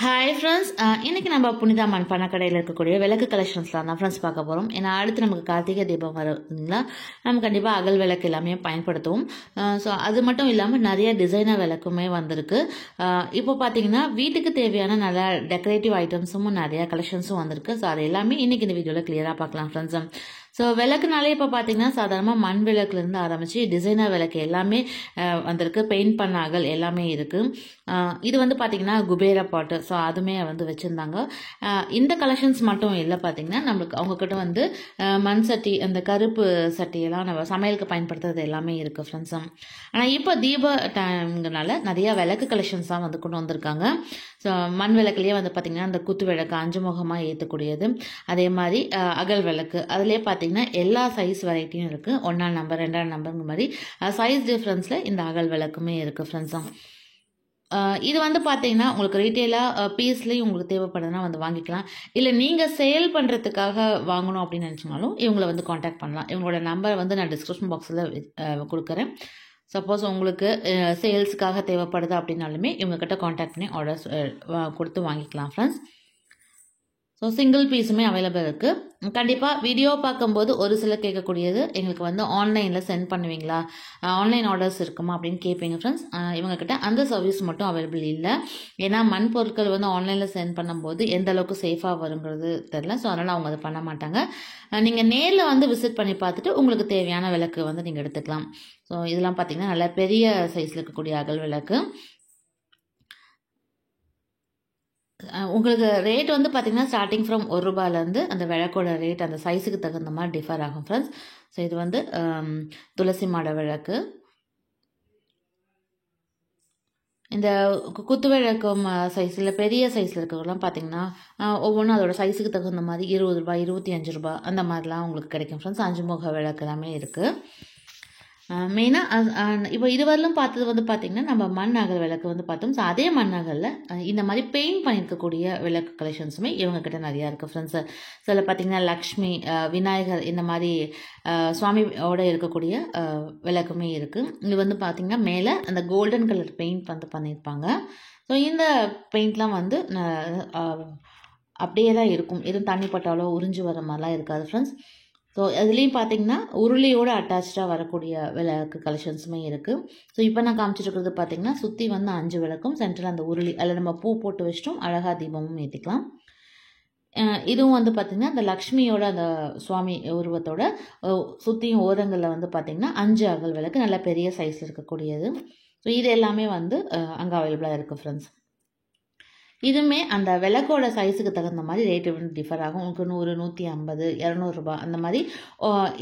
Hi friends, இன்னைக்கு நம்ம புனிதா மண்பான கடையில் இருக்கக்கூடிய விளக்கு கலெக்ஷன்ஸ்லாம் தான் ஃப்ரெண்ட்ஸ் பார்க்க போகிறோம். ஏன்னா அடுத்து நமக்கு கார்த்திகை தீபம் வருதுங்களா, நம்ம கண்டிப்பாக அகல் விளக்கு எல்லாமே பயன்படுத்துவோம். ஸோ அது மட்டும் இல்லாமல் நிறைய டிசைனர் விளக்குமே வந்திருக்கு. இப்போ பார்த்தீங்கன்னா வீட்டுக்கு தேவையான நல்ல டெக்கரேட்டிவ் ஐட்டம்ஸும் நிறைய கலெக்ஷன்ஸும் வந்திருக்கு. ஸோ அது எல்லாமே இன்னைக்கு இந்த வீடியோவில் கிளியராக பார்க்கலாம் ஃப்ரெண்ட்ஸ். ஸோ விளக்குனாலே இப்போ பார்த்தீங்கன்னா சாதாரணமாக மண் விளக்குலேருந்து ஆரம்பித்து டிசைனர் விளக்கு எல்லாமே வந்திருக்கு. பெயிண்ட் பண்ண அகல் எல்லாமே இருக்குது. இது வந்து பார்த்தீங்கன்னா குபேரா பாட்டு, ஸோ அதுவுமே வந்து வச்சுருந்தாங்க. இந்த கலெக்ஷன்ஸ் மட்டும் இல்லை, பார்த்தீங்கன்னா நம்மளுக்கு அவங்கக்கிட்ட வந்து மண் சட்டி, அந்த கருப்பு சட்டியெல்லாம் நம்ம சமையலுக்கு பயன்படுத்துறது எல்லாமே இருக்குது ஃப்ரெண்ட்ஸ். ஆனால் இப்போ தீப டைம்னால நிறையா விளக்கு கலெக்ஷன்ஸ் தான் வந்து கொண்டு வந்திருக்காங்க. ஸோ மண் விளக்குலேயே வந்து பார்த்திங்கன்னா அந்த குத்து விளக்கு 5 முகமாக ஏற்றக்கூடியது, அதே மாதிரி அகல் விளக்கு அதிலே பார்த்திங்கன்னா எல்லா சைஸ் வெரைட்டியும் இருக்குது. 1ஆம் நம்பர் 2ஆம் நம்பருங்க மாதிரி சைஸ் டிஃப்ரென்ஸில் இந்த அகல் விளக்குமே இருக்குது ஃப்ரெண்ட்ஸும். இது வந்து பார்த்தீங்கன்னா உங்களுக்கு ரீட்டெயிலாக பீஸ்லேயும் உங்களுக்கு தேவைப்படுதுன்னா வந்து வாங்கிக்கலாம். இல்லை நீங்கள் சேல் பண்ணுறதுக்காக வாங்கணும் அப்படின்னு நினச்சினாலும் இவங்களை வந்து காண்டாக்ட் பண்ணலாம். இவங்களோட நம்பர் வந்து நான் டிஸ்கிரிப்ஷன் பாக்ஸில் கொடுக்குறேன். சப்போஸ் உங்களுக்கு சேல்ஸுக்காக தேவைப்படுது அப்படின்னாலுமே இவங்கக்கிட்ட காண்டாக்ட் பண்ணி ஆர்டர்ஸ் கொடுத்து வாங்கிக்கலாம் ஃப்ரெண்ட்ஸ். ஸோ சிங்கிள் பீஸுமே அவைலபிள் இருக்குது. கண்டிப்பாக வீடியோ பார்க்கும்போது ஒரு சிலர் கேட்கக்கூடியது, எங்களுக்கு வந்து ஆன்லைனில் சென்ட் பண்ணுவீங்களா, ஆன்லைன் ஆர்டர்ஸ் இருக்குமா அப்படின்னு கேட்பீங்க ஃப்ரெண்ட்ஸ். இவங்கக்கிட்ட அந்த சர்வீஸ் மட்டும் அவைலபிள் இல்லை. ஏன்னா மண் பொருட்கள் வந்து ஆன்லைனில் சென்ட் பண்ணும்போது எந்த அளவுக்கு சேஃபாக வருங்கிறது தெரில. ஸோ அதனால் அவங்க அதை பண்ண மாட்டாங்க. நீங்கள் நேரில் வந்து விசிட் பண்ணி பார்த்துட்டு உங்களுக்கு தேவையான விளக்கு வந்து நீங்கள் எடுத்துக்கலாம். ஸோ இதெல்லாம் பார்த்திங்கன்னா நல்ல பெரிய சைஸில் இருக்கக்கூடிய அகல் விளக்கு. உங்களுக்கு ரேட் வந்து பார்த்திங்கன்னா ஸ்டார்டிங் ஃப்ரம் ₹1 அந்த விளக்கோட ரேட் அந்த சைஸுக்கு தகுந்த மாதிரி டிஃபர் ஆகும் ஃப்ரெண்ட்ஸ். ஸோ இது வந்து துளசி மாட விளக்கு. இந்த குத்து விளக்கும் சைஸில் பெரிய சைஸில் இருக்கிறதெல்லாம் பார்த்திங்கன்னா ஒவ்வொன்றும் அதோட சைஸுக்கு தகுந்த மாதிரி ₹20, ₹25 அந்த மாதிரிலாம் உங்களுக்கு கிடைக்கும் ஃப்ரெண்ட்ஸ். 5 முக விளக்கு எல்லாமே இருக்குது. மெயினாக இப்போ இதுவரையிலும் பார்த்தது வந்து பார்த்திங்கன்னா நம்ம மண் அகல் விளக்கு வந்து பார்த்தோம். ஸோ அதே மண் அகலில் இந்த மாதிரி பெயிண்ட் பண்ணியிருக்கக்கூடிய விளக்கு கலெக்ஷன்ஸுமே இவங்கக்கிட்ட நிறையா இருக்குது ஃப்ரெண்ட்ஸு. சில பார்த்திங்கன்னா லக்ஷ்மி, விநாயகர் இந்த மாதிரி சுவாமியோட இருக்கக்கூடிய விளக்குமே இருக்குது. இது வந்து பார்த்திங்கன்னா மேலே அந்த கோல்டன் கலர் பெயிண்ட் வந்து பண்ணியிருப்பாங்க. ஸோ இந்த பெயிண்ட்லாம் வந்து அப்படியே தான் இருக்கும், எதுவும் தண்ணி பட்டாலோ உறிஞ்சு வர மாதிரிலாம் இருக்காது ஃப்ரெண்ட்ஸ். ஸோ அதுலேயும் பார்த்தீங்கன்னா உருளியோடு அட்டாச்சாக வரக்கூடிய விளக்கு கலெக்ஷன்ஸுமே இருக்குது. ஸோ இப்போ நான் காமிச்சிட்ருக்கிறது பார்த்திங்கன்னா சுற்றி வந்து 5 விளக்கும், சென்டரில் அந்த உருளி, அதில் நம்ம பூ போட்டு வச்சிட்டோம், அழகாக தீபமும் ஏற்றிக்கலாம். இதுவும் வந்து பார்த்திங்கன்னா அந்த லக்ஷ்மியோட அந்த சுவாமி உருவத்தோட சுற்றியும் ஓரங்களில் வந்து பார்த்திங்கன்னா 5 அகல் விளக்கு நல்ல பெரிய சைஸில் இருக்கக்கூடியது. ஸோ இது எல்லாமே வந்து அங்கே அவைலபிளாக இருக்குது ஃப்ரெண்ட்ஸ். இதுவுமே அந்த விளக்கோட சைஸுக்கு தகுந்த மாதிரி ரேட்டு வந்து டிஃபர் ஆகும். உங்களுக்கு 100, 150, ₹200 அந்த மாதிரி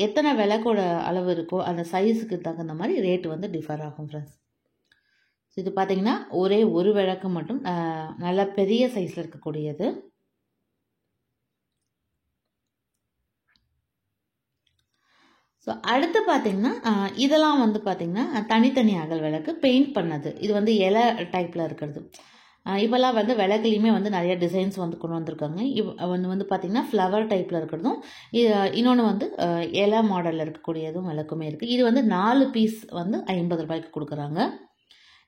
எத்தனை விளக்கோட அளவு இருக்கோ அந்த சைஸுக்கு தகுந்த மாதிரி ரேட்டு வந்து டிஃபர் ஆகும் ஃப்ரெண்ட்ஸ். இது பார்த்திங்கன்னா ஒரே ஒரு விளக்கு மட்டும் நல்ல பெரிய சைஸில் இருக்கக்கூடியது. ஸோ அடுத்து பார்த்திங்கன்னா இதெல்லாம் வந்து பார்த்திங்கன்னா தனித்தனி அகல் விளக்கு பெயிண்ட் பண்ணது. இது வந்து இலை டைப்பில் இருக்கிறது. இப்போல்லாம் வந்து விளக்குலையுமே வந்து நிறைய டிசைன்ஸ் வந்து கொண்டு வந்திருக்காங்க. ஒன்று வந்து பார்த்திங்கன்னா ஃப்ளவர் டைப்பில் இருக்கிறதும், இன்னொன்று வந்து இலை மாடலில் இருக்கக்கூடியதும் விளக்குமே இருக்குது. இது வந்து 4 பீஸ் வந்து ₹50 கொடுக்குறாங்க.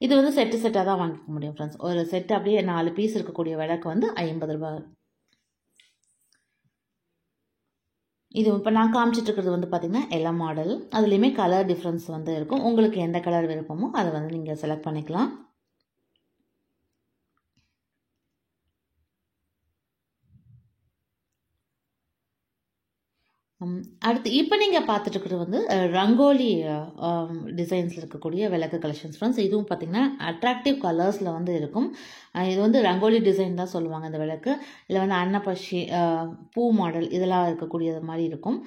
இது வந்து செட்டாக தான் வாங்கிக்க முடியும் ஃப்ரெண்ட்ஸ். ஒரு செட்டு அப்படியே 4 பீஸ் இருக்கக்கூடிய விளக்கு வந்து ₹50. இது இப்போ நான் காமிச்சிட்ருக்கிறது வந்து பார்த்திங்கன்னா எல்லா மாடல், அதுலேயுமே கலர் டிஃப்ரென்ஸ் வந்து இருக்கும். உங்களுக்கு எந்த கலர் விருப்பமோ அதை வந்து நீங்கள் செலக்ட் பண்ணிக்கலாம். அடுத்து இப்போ நீங்கள் பார்த்துட்ருக்கிறது வந்து ரங்கோலி டிசைன்ஸில் இருக்கக்கூடிய விளக்கு கலெக்ஷன்ஸ் ஃப்ரெண்ட்ஸ். இதுவும் பார்த்திங்கன்னா அட்ராக்டிவ் கலர்ஸில் வந்து இருக்கும். இது வந்து ரங்கோலி டிசைன் தான் சொல்லுவாங்க இந்த விளக்கு. இதில் வந்து அன்னப்பட்சி, பூ மாடல் இதெல்லாம் இருக்கக்கூடியது மாதிரி இருக்கும்.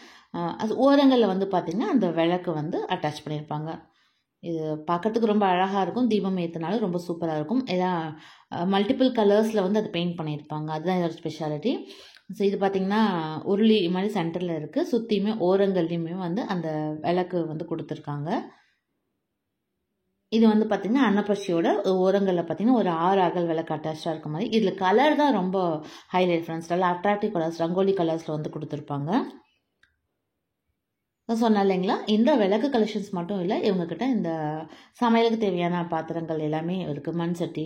அது ஓரங்களில் வந்து பார்த்திங்கன்னா அந்த விளக்கு வந்து அட்டாச் பண்ணியிருப்பாங்க. இது பார்க்குறதுக்கு ரொம்ப அழகாக இருக்கும். தீபம் ஏற்றினாலும் ரொம்ப சூப்பராக இருக்கும். எல்லாம் மல்டிபிள் கலர்ஸில் வந்து அது பெயிண்ட் பண்ணியிருப்பாங்க, அதுதான் இதோட ஸ்பெஷாலிட்டி. ஸோ இது பார்த்திங்கன்னா உருளி மாதிரி சென்டரில் இருக்குது, சுற்றியுமே ஓரங்கள்லையுமே வந்து அந்த விளக்கு வந்து கொடுத்துருக்காங்க. இது வந்து பார்த்திங்கன்னா அன்னப்பட்சியோட ஓரங்களில் பார்த்திங்கன்னா ஒரு 6 அகல் விளக்கு அட்டாச்சாக இருக்க மாதிரி. இதில் கலர் தான் ரொம்ப ஹைலைட் ஃப்ரெண்ட்ஸ். நல்லா அட்ராக்டிவ் கலர்ஸ், ரங்கோலி கலர்ஸில் வந்து கொடுத்துருப்பாங்க. சொன்னேன் இல்லைங்களா, இந்த விளக்கு கலெக்ஷன்ஸ் மட்டும் இல்லை, இவங்கக்கிட்ட இந்த சமையலுக்கு தேவையான பாத்திரங்கள் எல்லாமே இருக்குது. மண் சட்டி,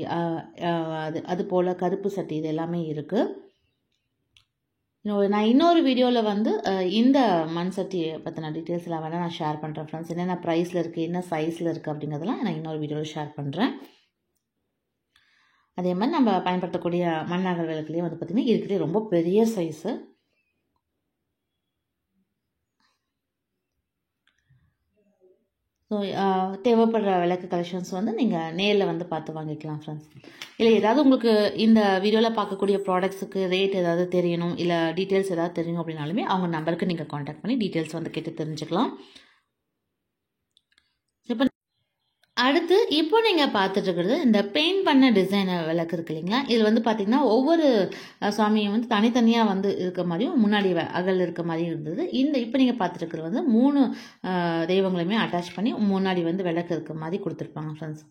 அது போல் கருப்பு சட்டி, இது எல்லாமே இருக்குது. நான் இன்னொரு வீடியோவில் வந்து இந்த மண் சட்டி பற்றின டீட்டெயில்ஸ் எல்லாம் வேணால் நான் ஷேர் பண்ணுறேன் ஃப்ரெண்ட்ஸ். என்னென்ன ப்ரைஸில் இருக்குது, என்ன சைஸில் இருக்குது அப்படிங்கிறதெல்லாம் நான் இன்னொரு வீடியோவில் ஷேர் பண்ணுறேன். அதே மாதிரி நம்ம பயன்படுத்தக்கூடிய மண் அகல் விளக்குலேயே வந்து பார்த்திங்கன்னா இருக்கிறது ரொம்ப பெரிய சைஸு. ஸோ தேவைப்படுற விளக்கு கலெக்ஷன்ஸ் வந்து நீங்கள் நேரில் வந்து பார்த்து வாங்கிக்கலாம் ஃப்ரெண்ட்ஸ். இல்லை ஏதாவது உங்களுக்கு இந்த வீடியோவில் பார்க்கக்கூடிய ப்ராடக்ட்ஸுக்கு ரேட் ஏதாவது தெரியணும், இல்லை டீட்டெயில்ஸ் ஏதாவது தெரியணும் அப்படின்னாலுமே அவங்க நம்பருக்கு நீங்கள் காண்டாக்ட் பண்ணி டீட்டெயில்ஸ் வந்து கேட்டு தெரிஞ்சுக்கலாம். இப்போ அடுத்து இப்போ நீங்கள் பார்த்துட்டு இருக்கிறது இந்த பெயிண்ட் பண்ண டிசைன் விளக்கு இருக்கு இல்லைங்களா. இதில் வந்து பார்த்திங்கன்னா ஒவ்வொரு சாமியும் வந்து தனித்தனியாக வந்து இருக்க மாதிரியும் முன்னாடி அகல் இருக்க மாதிரியும் இருந்தது. இப்போ நீங்கள் பார்த்துட்டு இருக்கிறது வந்து 3 தெய்வங்களையுமே அட்டாச் பண்ணி முன்னாடி வந்து விளக்கு இருக்க மாதிரி கொடுத்துருப்பாங்க ஃப்ரெண்ட்ஸ்.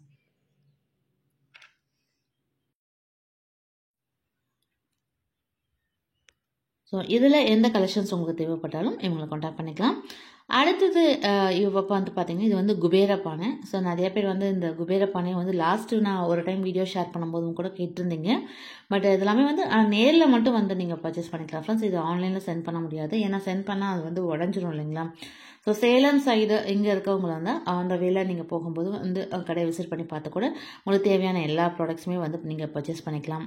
ஸோ இதில் எந்த கலெக்ஷன்ஸ் உங்களுக்கு தேவைப்பட்டாலும் இவங்களை காண்டாக்ட் பண்ணிக்கலாம். அடுத்தது இப்போ வந்து பார்த்திங்கன்னா இது வந்து குபேர பானை. ஸோ நிறைய பேர் வந்து இந்த குபேர பானையை வந்து லாஸ்ட்டு நான் ஒரு டைம் வீடியோ ஷேர் பண்ணும்போதும் கூட கேட்டிருந்தீங்க. பட் இது எல்லாமே வந்து நேரில் மட்டும் வந்து நீங்கள் பர்ச்சேஸ் பண்ணிக்கலாம் ஃப்ரெண்ட்ஸ். இது ஆன்லைனில் சென்ட் பண்ண முடியாது, ஏன்னா சென்ட் பண்ணால் அது வந்து உடஞ்சிரும் இல்லைங்களா. ஸோ சேலம் சைடு இங்கே இருக்கவங்கள வந்து அந்த வேலை நீங்கள் போகும்போது வந்து கடையை விசிட் பண்ணி பார்த்து கூட உங்களுக்கு தேவையான எல்லா ப்ராடக்ட்ஸுமே வந்து நீங்கள் பர்ச்சேஸ் பண்ணிக்கலாம்.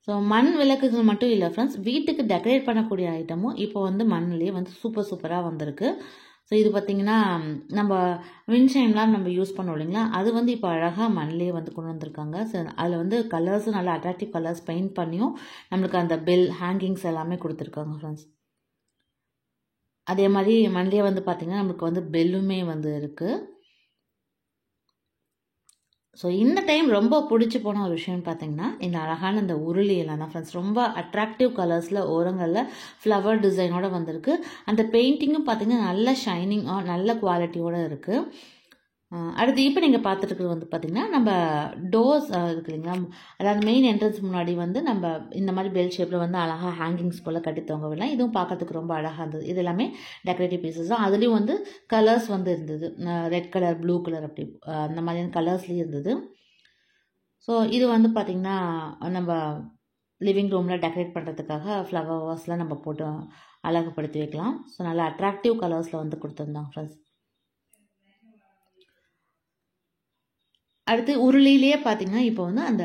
ஸோ மண் விளக்குகள் மட்டும் இல்லை ஃப்ரெண்ட்ஸ், வீட்டுக்கு டெக்கரேட் பண்ணக்கூடிய ஐட்டமும் இப்போ வந்து மண்ணிலேயே வந்து சூப்பராக வந்திருக்கு. ஸோ இது பார்த்திங்கன்னா நம்ம விண்ட்ஷைம்லாம் நம்ம யூஸ் பண்ணோம் இல்லைங்களா, அது வந்து இப்போ அழகாக மண்ணிலேயே வந்து கொண்டு வந்திருக்காங்க. ஸோ அதில் வந்து கலர்ஸும் நல்லா அட்ராக்டிவ் கலர்ஸ் பெயிண்ட் பண்ணியும் நம்மளுக்கு அந்த பெல் ஹேங்கிங்ஸ் எல்லாமே கொடுத்துருக்காங்க ஃப்ரெண்ட்ஸ். அதே மாதிரி மண்ணிலே வந்து பார்த்திங்கன்னா நம்மளுக்கு வந்து பெல்லுமே வந்து இருக்குது. ஸோ இந்த டைம் ரொம்ப பிடிச்சி போன ஒரு விஷயம்னு பார்த்தீங்கன்னா இந்த அழகான இந்த உருளியெல்லாம் தான் ஃப்ரெண்ட்ஸ். ரொம்ப அட்ராக்டிவ் கலர்ஸில் ஓரங்களில் ஃப்ளவர் டிசைனோடு வந்திருக்கு. அந்த பெயிண்டிங்கும் பார்த்திங்கன்னா நல்ல ஷைனிங்காக நல்ல குவாலிட்டியோடு இருக்குது. அடுத்து இப்போ நீங்கள் பார்த்துட்டு இருக்கிறது வந்து பார்த்திங்கன்னா நம்ம டோர்ஸ் இருக்கு இல்லைங்களா, அதாவது மெயின் என்ட்ரன்ஸ் முன்னாடி வந்து நம்ம இந்த மாதிரி பெல் ஷேப்பில் வந்து அழகாக ஹேங்கிங்ஸ் போல் கட்டி தொங்க விடலாம். இதுவும் பார்க்கறதுக்கு ரொம்ப அழகாக இருந்தது. இது எல்லாமே டெக்கரேட்டிவ் பீசஸ் தான். அதுலேயும் வந்து கலர்ஸ் வந்து இருந்தது, ரெட் கலர், ப்ளூ கலர், அப்படி அந்த மாதிரியான கலர்ஸ்லேயும் இருந்தது. ஸோ இது வந்து பார்த்திங்கன்னா நம்ம லிவிங் ரூமில் டெக்கரேட் பண்ணுறதுக்காக ஃப்ளவர் வாஸ்லாம் நம்ம போட்டு அழகுப்படுத்தி வைக்கலாம். ஸோ நல்லா அட்ராக்டிவ் கலர்ஸில் வந்து கொடுத்துருந்தாங்க ஃப்ரெண்ட்ஸ். அடுத்து உருளியிலேயே பார்த்திங்கன்னா இப்போ வந்து அந்த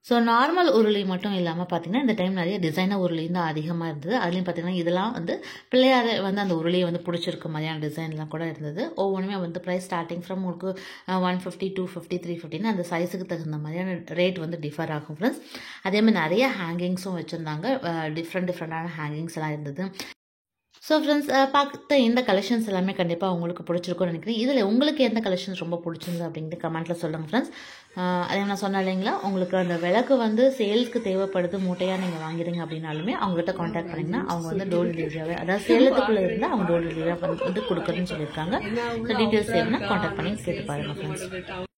ஸோ நார்மல் உருளி மட்டும் இல்லாமல் பார்த்திங்கன்னா இந்த டைம் நிறைய டிசைனர் உருளியும் தான் அதிகமாக இருந்தது. அதுலேயும் பார்த்திங்கன்னா இதெல்லாம் வந்து பிள்ளையார் வந்து அந்த உருளியை வந்து பிடிச்சிருக்க மாதிரியான டிசைன்லாம் கூட இருந்தது. ஒவ்வொன்றுமே வந்து ப்ரைஸ் ஸ்டார்டிங் ஃப்ரம் உங்களுக்கு 150, 250, 350 அந்த சைஸுக்கு தகுந்த மாதிரியான ரேட் வந்து டிஃபர் ஆகும் ஃப்ரெண்ட்ஸ். அதேமாதிரி நிறைய ஹேங்கிங்ஸும் வச்சுருந்தாங்க, டிஃப்ரெண்டான ஹேங்கிங்ஸ் எல்லாம் இருந்தது. ஸோ ஃப்ரெண்ட்ஸ், பார்த்த இந்த கலெக்ஷன்ஸ் எல்லாமே கண்டிப்பாக உங்களுக்கு பிடிச்சிருக்கும்னு நினைக்கிறேன். இதில் உங்களுக்கு எந்த கலெக்ஷன்ஸ் ரொம்ப பிடிச்சிருந்தது அப்படின்ட்டு கமெண்ட்டில் சொல்லுங்கள் ஃப்ரெண்ட்ஸ். அதே நான் சொன்னேன் இல்லைங்களா, உங்களுக்கு அந்த விளக்கு வந்து சேல்ஸ்க்கு தேவைப்படுது, மூட்டையாக நீங்கள் வாங்கிறீங்க அப்படின்னாலுமே அவங்ககிட்ட காண்டாக்ட் பண்ணிங்கன்னா அவங்க வந்து டோர் டெலிவரியாகவே, அதாவது சேலத்துக்குள்ளே இருந்தால் அவங்க டோர் டெலிவரியாக வந்து கொடுக்குறேன்னு சொல்லியிருக்காங்க. ஸோ டீட்டெயில்ஸ் வேணும்னா காண்டாக்ட் பண்ணி கேட்டு பாருங்கள் ஃப்ரெண்ட்ஸ்.